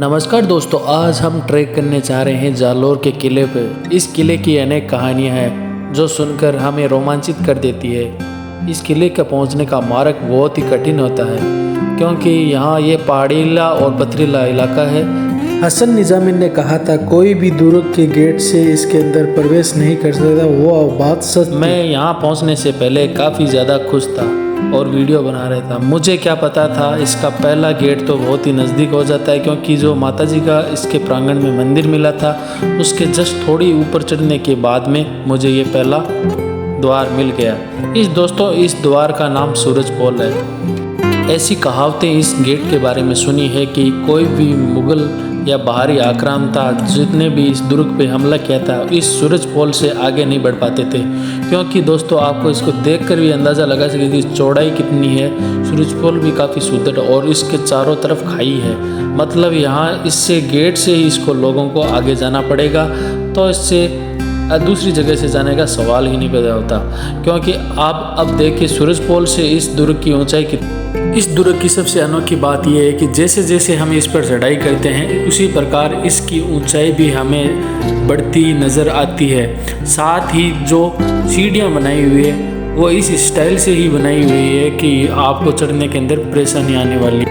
नमस्कार दोस्तों, आज हम ट्रैक करने जा रहे हैं जालोर के किले पर। इस किले की अनेक कहानियां हैं जो सुनकर हमें रोमांचित कर देती है। इस किले का पहुंचने का मार्ग बहुत ही कठिन होता है क्योंकि यहाँ ये पहाड़ीला और पथरीला इलाका है। हसन निजामी ने कहा था कोई भी दुर्ग के गेट से इसके अंदर प्रवेश नहीं कर सकता। वो बात सच। मैं यहाँ पहुँचने से पहले काफ़ी ज़्यादा खुश था और वीडियो बना रहा था। मुझे क्या पता था इसका पहला गेट तो बहुत ही नज़दीक हो जाता है क्योंकि जो माताजी का इसके प्रांगण में मंदिर मिला था उसके जस्ट थोड़ी ऊपर चढ़ने के बाद में मुझे ये पहला द्वार मिल गया। इस द्वार का नाम सूरज पोल है। ऐसी कहावतें इस गेट के बारे में सुनी है कि कोई भी मुगल या बाहरी आक्रांता जितने भी इस दुर्ग पे हमला किया था इस सूरज पोल से आगे नहीं बढ़ पाते थे, क्योंकि दोस्तों आपको इसको देखकर भी अंदाज़ा लगा सके कि चौड़ाई कितनी है। सूरज पोल भी काफ़ी सुदृढ़ और इसके चारों तरफ खाई है, मतलब यहाँ इससे गेट से ही इसको लोगों को आगे जाना पड़ेगा, तो इससे दूसरी जगह से जाने का सवाल ही नहीं पैदा होता। क्योंकि आप अब देखिए सूरज पोल से इस दुर्ग की ऊंचाई कितनी। इस दुर्ग की सबसे अनोखी बात यह है कि जैसे जैसे हम इस पर चढ़ाई करते हैं उसी प्रकार इसकी ऊंचाई भी हमें बढ़ती नज़र आती है। साथ ही जो सीढ़ियाँ बनाई हुई है वो इस स्टाइल से ही बनाई हुई है कि आपको चढ़ने के अंदर परेशानी आने वाली।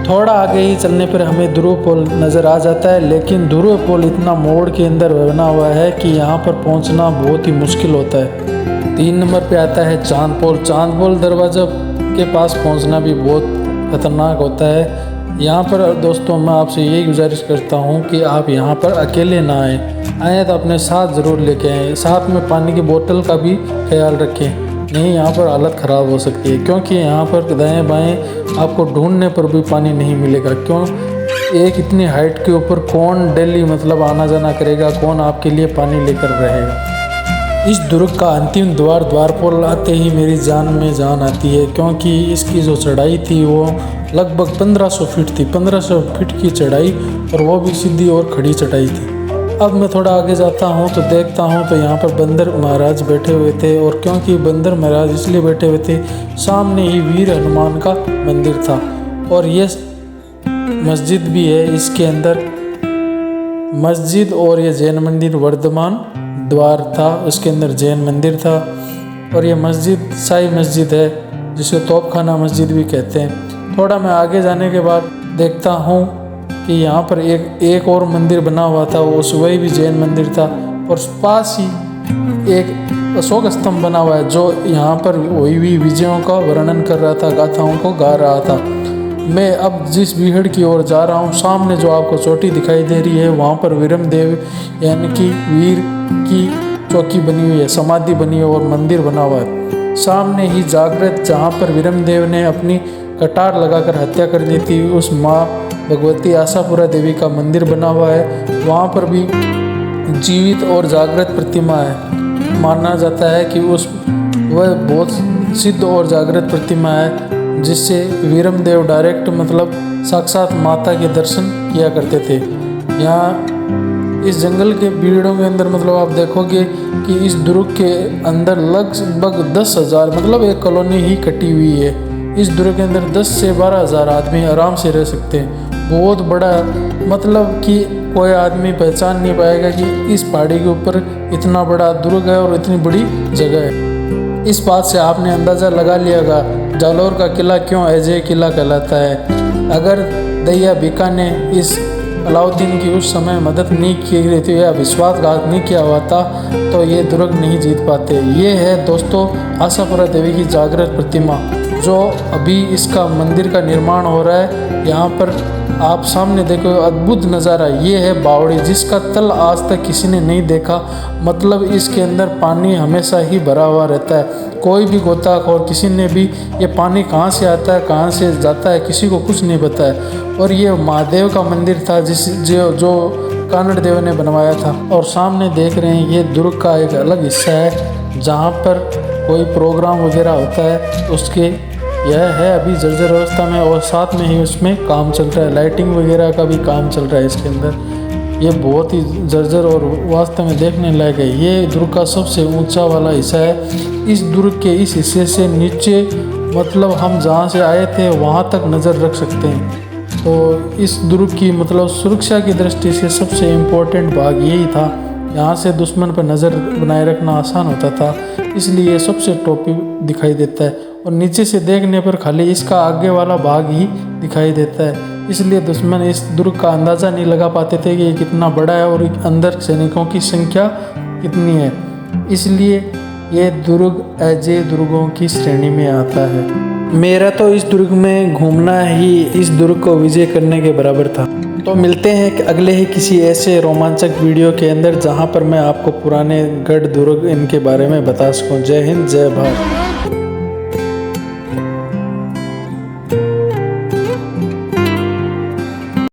थोड़ा आगे ही चलने पर हमें ध्रुव पोल नज़र आ जाता है, लेकिन ध्रुव पोल इतना मोड़ के अंदर बना हुआ है कि यहाँ पर पहुँचना बहुत ही मुश्किल होता है। 3 नंबर पे आता है चांद पोल। चांद पोल दरवाज़ा के पास पहुँचना भी बहुत खतरनाक होता है। यहाँ पर दोस्तों मैं आपसे यही गुजारिश करता हूँ कि आप यहाँ पर अकेले ना आएँ तो अपने साथ ज़रूर लेके आएँ। साथ में पानी की बोतल का भी ख्याल रखें, नहीं यहाँ पर हालत ख़राब हो सकती है क्योंकि यहाँ पर दाएं बाएं आपको ढूंढने पर भी पानी नहीं मिलेगा। क्यों, एक इतनी हाइट के ऊपर कौन डेली मतलब आना जाना करेगा, कौन आपके लिए पानी लेकर रहेगा। इस दुर्ग का अंतिम द्वार पोल आते ही मेरी जान में जान आती है क्योंकि इसकी जो चढ़ाई थी वो लगभग 1500 फीट थी। 1500 फीट की चढ़ाई और वो भी सीधी और खड़ी चढ़ाई थी। अब मैं थोड़ा आगे जाता हूँ तो देखता हूँ तो यहाँ पर बंदर महाराज बैठे हुए थे, और क्योंकि बंदर महाराज इसलिए बैठे हुए थे, सामने ही वीर हनुमान का मंदिर था और ये मस्जिद भी है। इसके अंदर मस्जिद और ये जैन मंदिर वर्धमान द्वार था, उसके अंदर जैन मंदिर था। और ये मस्जिद शाही मस्जिद है जिसे तोपखाना मस्जिद भी कहते हैं। थोड़ा मैं आगे जाने के बाद देखता हूँ कि यहाँ पर एक और मंदिर बना हुआ था, वो वही भी जैन मंदिर था, और पास ही एक अशोक स्तंभ बना हुआ है जो यहाँ पर हुई हुई विजयों का वर्णन कर रहा था, गाथाओं को गा रहा था। मैं अब जिस बीहड़ की ओर जा रहा हूँ, सामने जो आपको चोटी दिखाई दे रही है वहाँ पर वीरमदेव यानी कि वीर की चौकी बनी हुई है, समाधि बनी है और मंदिर बना हुआ है। सामने ही जागृत जहाँ पर वीरमदेव ने अपनी कटार लगाकर हत्या कर दी थी, उस माँ भगवती आशापुरा देवी का मंदिर बना हुआ है। वहाँ पर भी जीवित और जागृत प्रतिमा है। माना जाता है कि वह बहुत सिद्ध और जागृत प्रतिमा है जिससे वीरमदेव डायरेक्ट मतलब साक्षात माता के दर्शन किया करते थे। यहाँ इस जंगल के बीड़ों के अंदर मतलब आप देखोगे कि इस दुर्ग के अंदर लगभग 10,000 मतलब एक कॉलोनी ही कटी हुई है। इस दुर्ग के अंदर 10 से 12,000 आदमी आराम से रह सकते हैं। बहुत बड़ा मतलब कि कोई आदमी पहचान नहीं पाएगा कि इस पहाड़ी के ऊपर इतना बड़ा दुर्ग है और इतनी बड़ी जगह है। इस बात से आपने अंदाज़ा लगा लियागा जालोर का किला क्यों अजय किला कहलाता है। अगर दैया बीका ने इस अलाउद्दीन की उस समय मदद नहीं की गई थी या विश्वासघात नहीं किया हुआ था तो ये दुर्ग नहीं जीत पाते। ये है दोस्तों आशापुरा देवी की जागृत प्रतिमा, जो अभी इसका मंदिर का निर्माण हो रहा है। यहाँ पर आप सामने देखो अद्भुत नज़ारा, ये है बावड़ी जिसका तल आज तक किसी ने नहीं देखा। मतलब इसके अंदर पानी हमेशा ही भरा हुआ रहता है। कोई भी गोताखोर किसी ने भी ये पानी कहाँ से आता है कहाँ से जाता है किसी को कुछ नहीं पता है। और ये महादेव का मंदिर था जो कानड़ देव ने बनवाया था। और सामने देख रहे हैं ये दुर्ग का एक अलग हिस्सा है जहाँ पर कोई प्रोग्राम वगैरह होता है उसके यह है अभी जर्जर अवस्था में, और साथ में ही उसमें काम चल रहा है, लाइटिंग वगैरह का भी काम चल रहा है इसके अंदर। ये बहुत ही जर्जर और वास्तव में देखने लायक है। ये दुर्ग का सबसे ऊंचा वाला हिस्सा है। इस दुर्ग के इस हिस्से से नीचे मतलब हम जहाँ से आए थे वहाँ तक नज़र रख सकते हैं। तो इस दुर्ग की मतलब सुरक्षा की दृष्टि से सबसे इम्पोर्टेंट भाग यही था। यहाँ से दुश्मन पर नज़र बनाए रखना आसान होता था, इसलिए सबसे टॉप दिखाई देता है। और नीचे से देखने पर खाली इसका आगे वाला भाग ही दिखाई देता है, इसलिए दुश्मन इस दुर्ग का अंदाज़ा नहीं लगा पाते थे कि ये कितना बड़ा है और अंदर सैनिकों की संख्या कितनी है। इसलिए ये दुर्ग अजय दुर्गों की श्रेणी में आता है। मेरा तो इस दुर्ग में घूमना ही इस दुर्ग को विजय करने के बराबर था। तो मिलते हैं कि अगले ही किसी ऐसे रोमांचक वीडियो के अंदर जहां पर मैं आपको पुराने गढ़ दुर्ग इनके बारे में बता सकूं। जय हिंद, जय भारत।